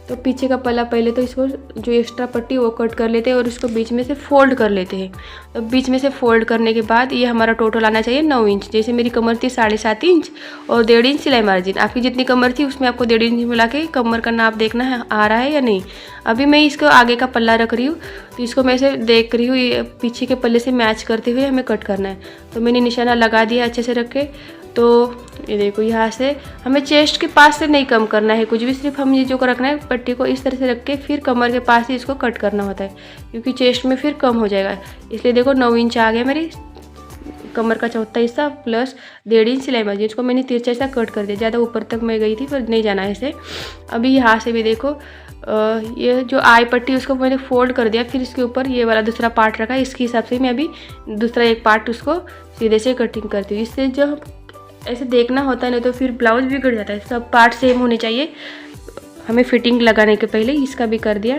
तो पीछे का पल्ला पहले तो इसको जो एक्स्ट्रा पट्टी वो कट कर लेते हैं और इसको बीच में से फोल्ड कर लेते हैं। तो बीच में से फोल्ड करने के बाद ये हमारा टोटल आना चाहिए 9 इंच। जैसे मेरी कमर थी 7.5 इंच और 1.5 इंच सिलाई मार्जिन। आपकी जितनी कमर थी उसमें आपको 1.5 इंच मिला के कमर का नाप देखना है आ रहा है या नहीं। अभी मैं इसको आगे का पल्ला रख रही हूँ तो इसको मैं ऐसे देख रही हूँ, ये पीछे के पल्ले से मैच करते हुए हमें कट करना है। तो मैंने निशाना लगा दिया अच्छे से रख के। तो ये देखो यहाँ से हमें चेस्ट के पास से नहीं कम करना है कुछ भी, सिर्फ हम ये जो रखना है पट्टी को इस तरह से रख के फिर कमर के पास ही इसको कट करना होता है, क्योंकि चेस्ट में फिर कम हो जाएगा। इसलिए देखो 9 इंच आ गया मेरी कमर का चौथा हिस्सा प्लस 1.5 इंच सिलाई मार्जिन। इसको मैंने तिरछा हिस्सा कट कर दिया, ज़्यादा ऊपर तक मैं गई थी पर नहीं जाना है इसे। अभी यहाँ से भी देखो ये जो आई पट्टी उसको मैंने फोल्ड कर दिया, फिर इसके ऊपर ये वाला दूसरा पार्ट रखा, इसके हिसाब से मैं अभी दूसरा एक पार्ट उसको सीधे से कटिंग करती हूँ। इससे जो ऐसे देखना होता है नहीं तो फिर ब्लाउज बिगड़ जाता है। सब पार्ट सेम होने चाहिए हमें फिटिंग लगाने के पहले। इसका भी कर दिया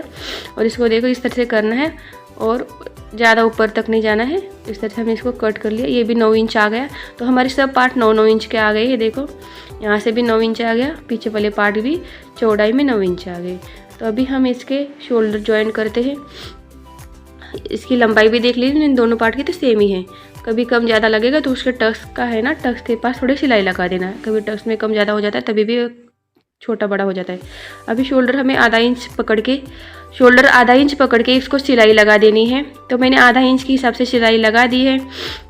और इसको देखो इस तरह से करना है और ज़्यादा ऊपर तक नहीं जाना है। इस तरह से हमने इसको कट कर लिया। ये भी 9 इंच आ गया, तो हमारे सब पार्ट 9-9 इंच के आ गए। ये देखो यहाँ से भी 9 इंच आ गया, पीछे वाले पार्ट भी चौड़ाई में 9 इंच आ गए। तो अभी हम इसके शोल्डर ज्वाइन करते हैं। इसकी लंबाई भी देख लीजिए, इन दोनों पार्ट की तो सेम ही है। कभी कम ज़्यादा लगेगा तो उसके टक्स का है ना, टक्स के पास थोड़ी सिलाई लगा देना है। कभी टक्स में कम ज़्यादा हो जाता है तभी भी छोटा बड़ा हो जाता है। अभी शोल्डर हमें आधा इंच पकड़ के इसको सिलाई लगा देनी है। तो मैंने आधा इंच के हिसाब से सिलाई लगा दी है।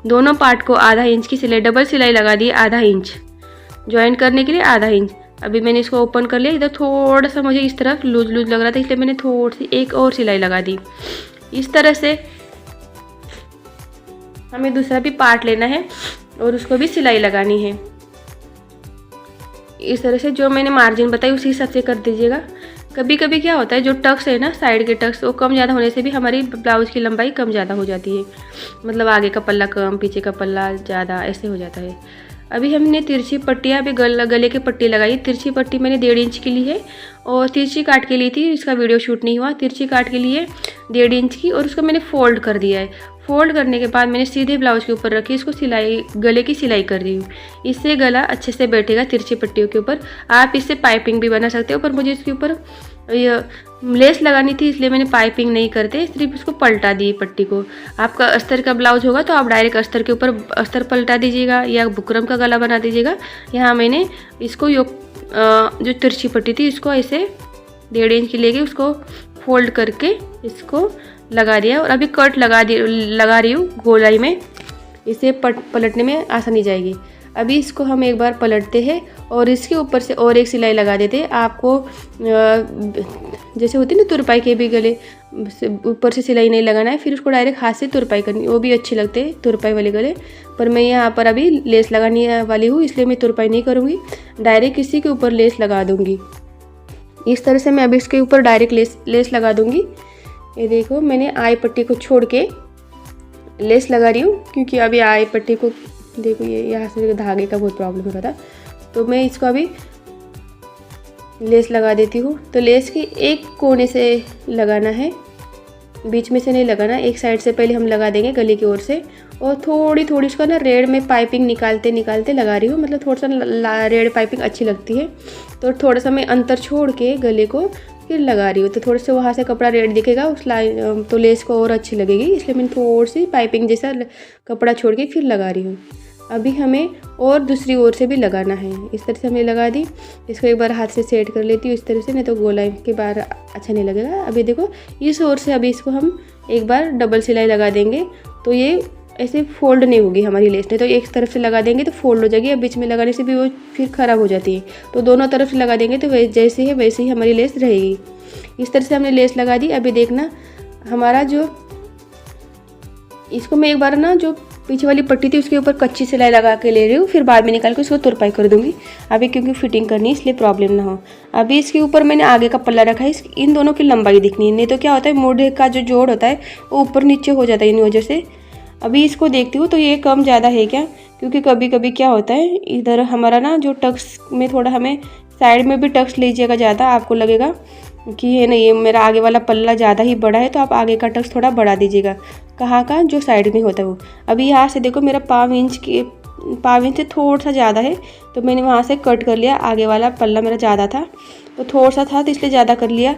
दोनों पार्ट को आधा इंच की सिलाई, डबल सिलाई लगा दी, आधा इंच ज्वाइन करने के लिए आधा इंच। अभी मैंने इसको ओपन कर लिया। इधर थोड़ा सा मुझे इस तरफ लूज लग रहा था, इसलिए मैंने थोड़ी सी एक और सिलाई लगा दी। इस तरह से हमें दूसरा भी पार्ट लेना है और उसको भी सिलाई लगानी है। इस तरह से जो मैंने मार्जिन बताई उसी हिसाब से कर दीजिएगा। कभी कभी क्या होता है जो टक्स है ना, साइड के टक्स, वो कम ज़्यादा होने से भी हमारी ब्लाउज की लंबाई कम ज़्यादा हो जाती है। मतलब आगे का पल्ला कम, पीछे का पल्ला ज़्यादा, ऐसे हो जाता है। अभी हमने तिरछी पट्टियाँ अभी गले की पट्टी लगाई। तिरछी पट्टी मैंने 1.5 इंच की ली है और तिरछी काट के ली थी, इसका वीडियो शूट नहीं हुआ। तिरछी काट के लिए 1.5 इंच की और उसको मैंने फोल्ड कर दिया है। फोल्ड करने के बाद मैंने सीधे ब्लाउज के ऊपर रखी, इसको सिलाई, गले की सिलाई कर रही हूँ। इससे गला अच्छे से बैठेगा तिरछी पट्टियों के ऊपर। आप इससे पाइपिंग भी बना सकते हो, पर मुझे इसके ऊपर लेस लगानी थी इसलिए मैंने पाइपिंग नहीं करते, सिर्फ इसको पलटा दी पट्टी को। आपका अस्तर का ब्लाउज होगा तो आप डायरेक्ट अस्तर के ऊपर अस्तर पलटा दीजिएगा या बुकरम का गला बना दीजिएगा। यहाँ मैंने इसको जो तिरछी पट्टी थी इसको ऐसे 1.5 इंच की लेके उसको फोल्ड करके इसको लगा दिया और अभी कट लगा रही हूँ गोलाई में, इसे पलटने में आसानी जाएगी। अभी इसको हम एक बार पलटते हैं और इसके ऊपर से और एक सिलाई लगा देते हैं। आपको जैसे होती है ना तुरपाई के भी गले, ऊपर से सिलाई नहीं लगाना है, फिर उसको डायरेक्ट हाथ से तुरपाई करनी, वो भी अच्छे लगते हैं तुरपाई वाले गले। पर मैं यहाँ पर अभी लेस लगाने वाली हूँ, इसलिए मैं तुरपाई नहीं करूँगी, डायरेक्ट इसी के ऊपर लेस लगा दूँगी। इस तरह से मैं अभी इसके ऊपर डायरेक्ट लेस लगा दूँगी। ये देखो मैंने आई पट्टी को छोड़ के लेस लगा रही हूँ, क्योंकि अभी आई पट्टी को देखो ये यहाँ से धागे का बहुत प्रॉब्लम हो रहा था, तो मैं इसको अभी लेस लगा देती हूँ। तो लेस की एक कोने से लगाना है, बीच में से नहीं लगाना, एक साइड से पहले हम लगा देंगे गले की ओर से, और थोड़ी थोड़ी इसका ना रेड में पाइपिंग निकालते निकालते लगा रही हूँ, मतलब थोड़ा सा रेड पाइपिंग अच्छी लगती है, तो थोड़ा सा मैं अंतर छोड़ के गले को फिर लगा रही हूँ। तो थोड़े से वहाँ से कपड़ा रेड दिखेगा उस लाइन, तो लेस को और अच्छी लगेगी, इसलिए मैंने थोड़ी सी पाइपिंग जैसा कपड़ा छोड़ के फिर लगा रही हूँ। अभी हमें और दूसरी ओर से भी लगाना है। इस तरह से हमने लगा दी, इसको एक बार हाथ से सेट कर लेती हूँ इस तरह से, नहीं तो गोलाई के बाहर अच्छा नहीं लगेगा। अभी देखो इस ओर से अभी इसको हम एक बार डबल सिलाई लगा देंगे, तो ये ऐसे फोल्ड नहीं होगी हमारी लेस, नहीं तो एक तरफ से लगा देंगे तो फोल्ड हो जाएगी, अब बीच में लगाने से भी वो फिर ख़राब हो जाती है। तो दोनों तरफ से लगा देंगे तो जैसे है वैसे ही हमारी लेस रहेगी। इस तरह से हमने लेस लगा दी। अभी देखना हमारा जो, इसको मैं एक बार ना जो पीछे वाली पट्टी थी उसके ऊपर कच्ची सिलाई लगा के ले रही हूँ, फिर बाद में निकाल के उसको तुरपाई कर दूंगी अभी, क्योंकि फिटिंग करनी है इसलिए प्रॉब्लम ना हो। अभी इसके ऊपर मैंने आगे का पल्ला रखा है, इन दोनों की लंबाई दिखनी है, नहीं तो क्या होता है मोढ़े का जो जोड़ होता है वो ऊपर नीचे हो जाता है इन वजह से। अभी इसको देखती हूँ तो ये कम ज़्यादा है क्या, क्योंकि कभी कभी क्या होता है इधर हमारा ना जो टक्स में थोड़ा, हमें साइड में भी टक्स लीजिएगा ज़्यादा, आपको लगेगा कि ये नहीं ये मेरा आगे वाला पल्ला ज़्यादा ही बड़ा है, तो आप आगे का टक्स थोड़ा बढ़ा दीजिएगा, कहाँ का जो साइड में होता है वो। अभी यहाँ से देखो मेरा पाव इंच से थोड़ा सा ज़्यादा है, तो मैंने वहाँ से कट कर लिया, आगे वाला पल्ला मेरा ज़्यादा था तो थोड़ा सा था तो इसलिए ज़्यादा कर लिया,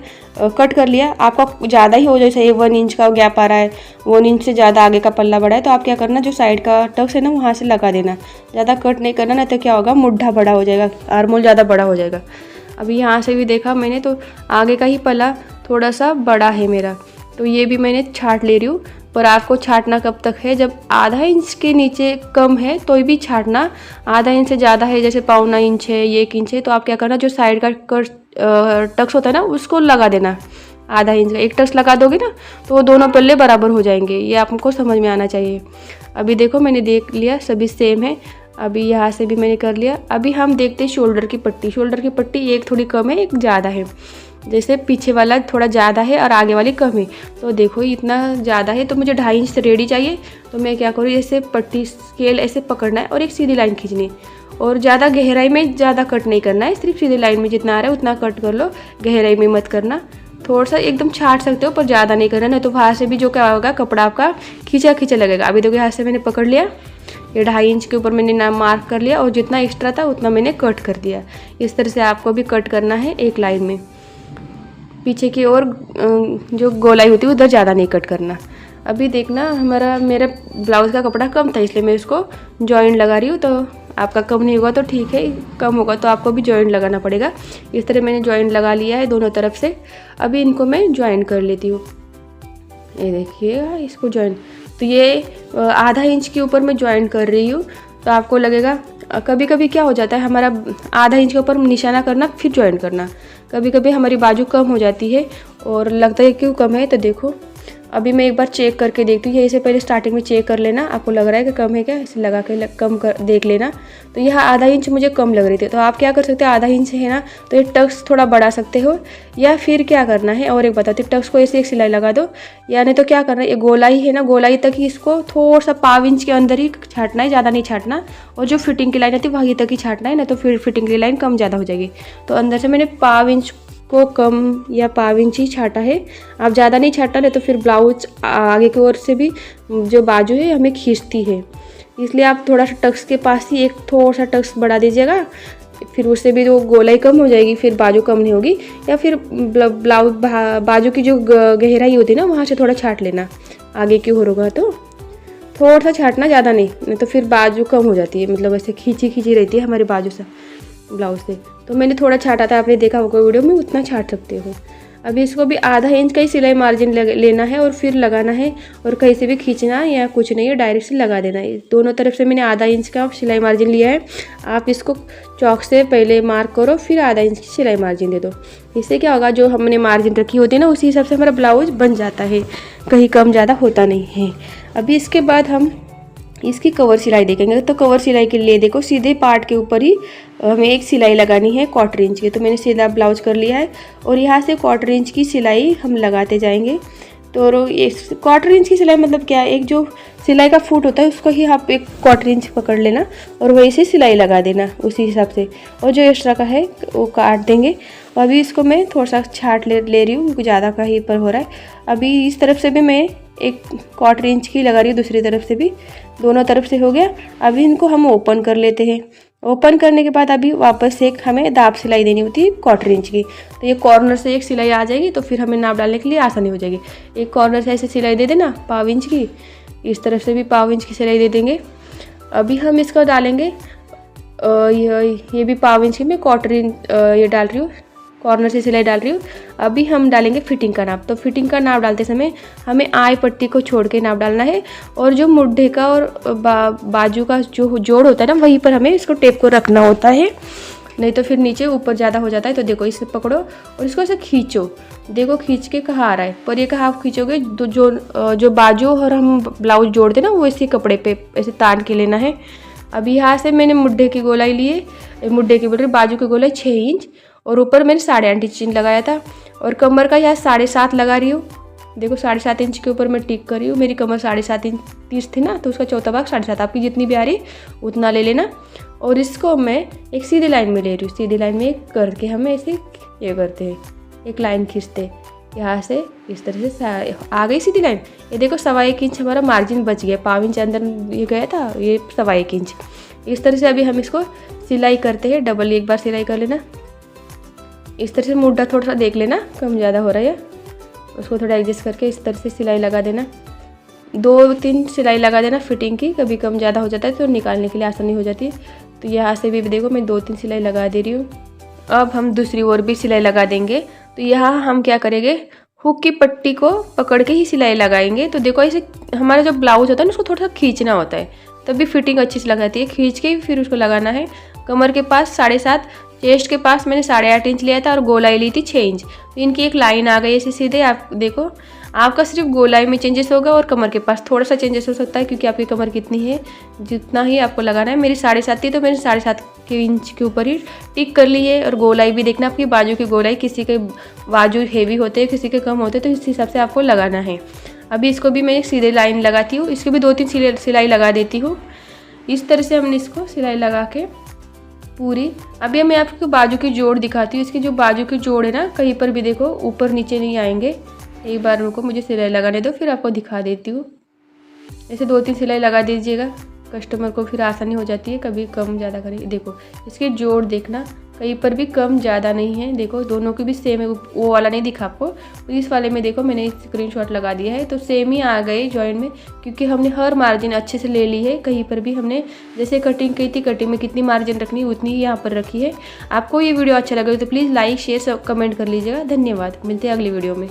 कट कर लिया। आपका ज़्यादा ही हो जैसे 1 इंच का गैप आ रहा है, 1 इंच से ज़्यादा आगे का पल्ला बड़ा है, तो आप क्या करना जो साइड का टक्स है ना वहाँ से लगा देना, ज़्यादा कट नहीं करना, नहीं तो क्या होगा मुड्ढा बड़ा हो जाएगा, आर्मोल ज़्यादा बड़ा हो जाएगा। अभी यहाँ से भी देखा मैंने तो आगे का ही पल्ला थोड़ा सा बड़ा है मेरा, तो ये भी मैंने छाट ले रही हूँ। पर आपको छाटना कब तक है, जब आधा इंच के नीचे कम है तो भी छाटना, आधा इंच से ज़्यादा है जैसे 1.25 इंच है, 1 इंच है, तो आप क्या करना जो साइड का टक्स होता है ना उसको लगा देना, आधा इंच का एक टक्स लगा दोगे ना तो वो दोनों पल्ले बराबर हो जाएंगे, ये आपको समझ में आना चाहिए। अभी देखो मैंने देख लिया सभी सेम है, अभी यहाँ से भी मैंने कर लिया। अभी हम देखते हैं शोल्डर की पट्टी। शोल्डर की पट्टी एक थोड़ी कम है एक ज़्यादा है, जैसे पीछे वाला थोड़ा ज़्यादा है और आगे वाली कम है, तो देखो इतना ज़्यादा है तो मुझे 2.5 इंच से रेडी चाहिए, तो मैं क्या करूँ ऐसे पट्टी स्केल ऐसे पकड़ना है और एक सीधी लाइन खींचनी, और ज़्यादा गहराई में ज़्यादा कट नहीं करना है, सिर्फ सीधी लाइन में जितना आ रहा है उतना कट कर लो, गहराई में मत करना। थोड़ा सा एकदम छाट सकते हो पर ज़्यादा नहीं करना, नहीं तो वहाँ से भी जो क्या होगा कपड़ा आपका खींचा खींचा लगेगा। अभी देखो यहाँ से मैंने पकड़ लिया, ये 2.5 इंच के ऊपर मैंने नाम मार्क कर लिया और जितना एक्स्ट्रा था उतना मैंने कट कर दिया। इस तरह से आपको भी कट करना है एक लाइन में, पीछे की ओर जो गोलाई होती है उधर ज़्यादा नहीं कट करना। अभी देखना मेरा ब्लाउज़ का कपड़ा कम था इसलिए मैं इसको जॉइंट लगा रही हूँ, तो आपका कम नहीं होगा तो ठीक है, कम होगा तो आपको भी जॉइंट लगाना पड़ेगा। इस तरह मैंने जॉइंट लगा लिया है दोनों तरफ से। अभी इनको मैं जॉइंट कर लेती हूँ, ये देखिएगा इसको जॉइंट, तो ये आधा इंच के ऊपर मैं जॉइंट कर रही हूँ। तो आपको लगेगा कभी कभी क्या हो जाता है हमारा आधा इंच के ऊपर निशाना करना फिर जॉइंट करना, कभी कभी हमारी बाजू कम हो जाती है और लगता है क्यों कम है, तो देखो अभी मैं एक बार चेक करके देखती हूँ। इसे पहले स्टार्टिंग में चेक कर लेना, आपको लग रहा है कि कम है क्या, इसे लगा के कम कर देख लेना। तो यह आधा इंच मुझे कम लग रही थी, तो आप क्या कर सकते हो आधा इंच है ना तो ये टक्स थोड़ा बढ़ा सकते हो, या फिर क्या करना है और एक बताती हूँ, टक्स को ऐसे एक सिलाई लगा दो, या नहीं तो क्या करना है ये गोलाई है ना गोलाई तक ही इसको थोड़ा सा 1.25 इंच के अंदर ही छाटना है, ज़्यादा नहीं छाटना, और जो फिटिंग की लाइन आती है वहीं तक ही छाटना है, ना तो फिर फिटिंग की लाइन कम ज़्यादा हो जाएगी। तो अंदर से मैंने 1.25 इंच को कम या 1.25 इंच ही छाटा है, आप ज़्यादा नहीं छाटा, नहीं तो फिर ब्लाउज आगे की ओर से भी जो बाजू है हमें खींचती है, इसलिए आप थोड़ा सा टक्स के पास ही एक थोड़ा सा टक्स बढ़ा दीजिएगा, फिर उससे भी जो गोलाई कम हो जाएगी, फिर बाजू कम नहीं होगी, या फिर ब्लाउज बाजू की जो गहराई होती है ना वहाँ से थोड़ा छाट लेना, आगे की ओर होगा तो थोड़ा सा छाटना, ज़्यादा नहीं तो फिर बाजू कम हो जाती है, मतलब ऐसे खींची खींची रहती है हमारी बाजू से ब्लाउज से। तो मैंने थोड़ा छाटा था, आपने देखा होगा वीडियो में, उतना छाट सकते हो। अभी इसको भी आधा इंच का ही सिलाई मार्जिन लेना है और फिर लगाना है, और कहीं से भी खींचना या कुछ नहीं है, डायरेक्ट से लगा देना है। दोनों तरफ से मैंने आधा इंच का सिलाई मार्जिन लिया है। आप इसको चौक से पहले मार्क करो, फिर आधा इंच की सिलाई मार्जिन दे दो। इससे क्या होगा, जो हमने मार्जिन रखी होती है ना, उसी हिसाब से हमारा ब्लाउज बन जाता है, कहीं कम ज़्यादा होता नहीं है। अभी इसके बाद हम इसकी कवर सिलाई देखेंगे। तो कवर सिलाई के लिए देखो, सीधे पार्ट के ऊपर ही हमें एक सिलाई लगानी है 1/4 इंच की। तो मैंने सीधा ब्लाउज कर लिया है और यहाँ से 1/4 इंच की सिलाई हम लगाते जाएंगे। तो ये 1/4 इंच की सिलाई मतलब क्या है, एक जो सिलाई का फुट होता है उसको ही आप 1/4 इंच पकड़ लेना और वहीं से सिलाई लगा देना उसी हिसाब से, और जो एक्स्ट्रा का है वो काट देंगे। अभी इसको मैं थोड़ा सा छाट ले रही हूँ क्योंकि ज़्यादा का ही पर हो रहा है। अभी इस तरफ से भी मैं 1/4 इंच की लगा रही हूँ, दूसरी तरफ से भी, दोनों तरफ से हो गया। अभी इनको हम ओपन कर लेते हैं। ओपन करने के बाद अभी वापस से एक हमें दाब सिलाई देनी होती है 1/4 इंच की। तो ये कॉर्नर से एक सिलाई आ जाएगी, तो फिर हमें नाप डालने के लिए आसानी हो जाएगी। एक कॉर्नर से ऐसे सिलाई दे देना 1/4 इंच की, इस तरफ से भी 1/4 इंच की सिलाई दे देंगे। अभी हम इसका डालेंगे ये भी 1/4 इंच की मैं 1/4 इंच ये डाल रही हूँ, कॉर्नर से सिलाई डाल रही हूँ। अभी हम डालेंगे फिटिंग का नाप। तो फिटिंग का नाप डालते समय हमें आई पट्टी को छोड़ के नाप डालना है, और जो मुड्ढे का और बाजू का जो जोड़ होता है ना, वहीं पर हमें इसको टेप को रखना होता है, नहीं तो फिर नीचे ऊपर ज़्यादा हो जाता है। तो देखो, इसे पकड़ो और इसको ऐसे खींचो। देखो खींच के कहाँ आ रहा है, पर ये कहाँ आप खींचोगे, तो जो बाजू और हम ब्लाउज जोड़ते ना, वो इसी कपड़े पे ऐसे तान के लेना है। अभी यहाँ से मैंने मुड्ढे की गोलाई लिए, मुड्ढे की बोल रही बाजू की गोलाई 6 इंच, और ऊपर मैंने 8.5 इंच लगाया था, और कमर का यहाँ 7.5 लगा रही हूँ। देखो 7.5 इंच के ऊपर मैं टिक कर रही हूँ। मेरी कमर 7.5 इंच 30 थी ना, तो उसका चौथा भाग 7.5, आपकी जितनी भी आ रही उतना ले लेना। और इसको मैं एक सीधी लाइन में ले रही हूँ, सीधी लाइन में करके हमें ऐसे ये करते हैं, एक लाइन खींचते यहाँ से, इस तरह से आ गई सीधी लाइन। ये देखो 1.25 इंच हमारा मार्जिन बच गया, 1/4 इंच अंदर ये गया था, ये 1.25 इंच। इस तरह से अभी हम इसको सिलाई करते हैं, डबल एक बार सिलाई कर लेना। इस तरह से मुड्ढा थोड़ा सा देख लेना कम ज़्यादा हो रहा है, उसको थोड़ा एडजस्ट करके इस तरह से सिलाई लगा देना। 2-3 सिलाई लगा देना फिटिंग की, कभी कम ज़्यादा हो जाता है तो निकालने के लिए आसानी हो जाती है। तो यहाँ से भी देखो मैं 2-3 सिलाई लगा दे रही हूँ। अब हम दूसरी ओर भी सिलाई लगा देंगे। तो यहाँ हम क्या करेंगे, हुक की पट्टी को पकड़ के ही सिलाई लगाएंगे। तो देखो ऐसे हमारा जो ब्लाउज होता है ना, उसको थोड़ा सा खींचना होता है, तभी फिटिंग अच्छी से लगाती है। खींच के फिर उसको लगाना है। कमर के पास 7.5, चेस्ट के पास मैंने 8.5 इंच लिया था और गोलाई ली थी 6 इंच। तो इनकी एक लाइन आ गई ऐसे सीधे। आप देखो, आपका सिर्फ गोलाई में चेंजेस होगा और कमर के पास थोड़ा सा चेंजेस हो सकता है, क्योंकि आपकी कमर कितनी है जितना ही आपको लगाना है। मेरी 7.5 थी, तो मैंने 7.5 इंच के ऊपर ही टिक कर ली है। और गोलाई भी देखना आपकी बाजू की गोलाई, किसी के बाजू हेवी होते हैं, किसी के कम होते हैं, तो इस हिसाब से आपको लगाना है। अभी इसको भी मैं एक सीधे लाइन लगाती हूँ, इसको भी 2-3 सिलाई लगा देती हूँ। इस तरह से हमने इसको सिलाई लगा के पूरी। अभी मैं आपको बाजू की जोड़ दिखाती हूँ। इसकी जो बाजू की जोड़ है ना, कहीं पर भी देखो ऊपर नीचे नहीं आएंगे। एक बार रुको, मुझे सिलाई लगाने दो, फिर आपको दिखा देती हूँ। ऐसे 2-3 सिलाई लगा दीजिएगा, कस्टमर को फिर आसानी हो जाती है, कभी कम ज़्यादा करें। देखो इसके जोड़ देखना, कहीं पर भी कम ज़्यादा नहीं है। देखो दोनों की भी सेम है, वो वाला नहीं दिखा आपको, इस वाले में देखो मैंने स्क्रीनशॉट लगा दिया है, तो सेम ही आ गए जॉइंट में, क्योंकि हमने हर मार्जिन अच्छे से ले ली है। कहीं पर भी हमने जैसे कटिंग की थी, कटिंग में कितनी मार्जिन रखनी है उतनी ही यहाँ पर रखी है। आपको ये वीडियो अच्छा लगे तो प्लीज़ लाइक शेयर कमेंट कर लीजिएगा। धन्यवाद, मिलते हैं अगली वीडियो में।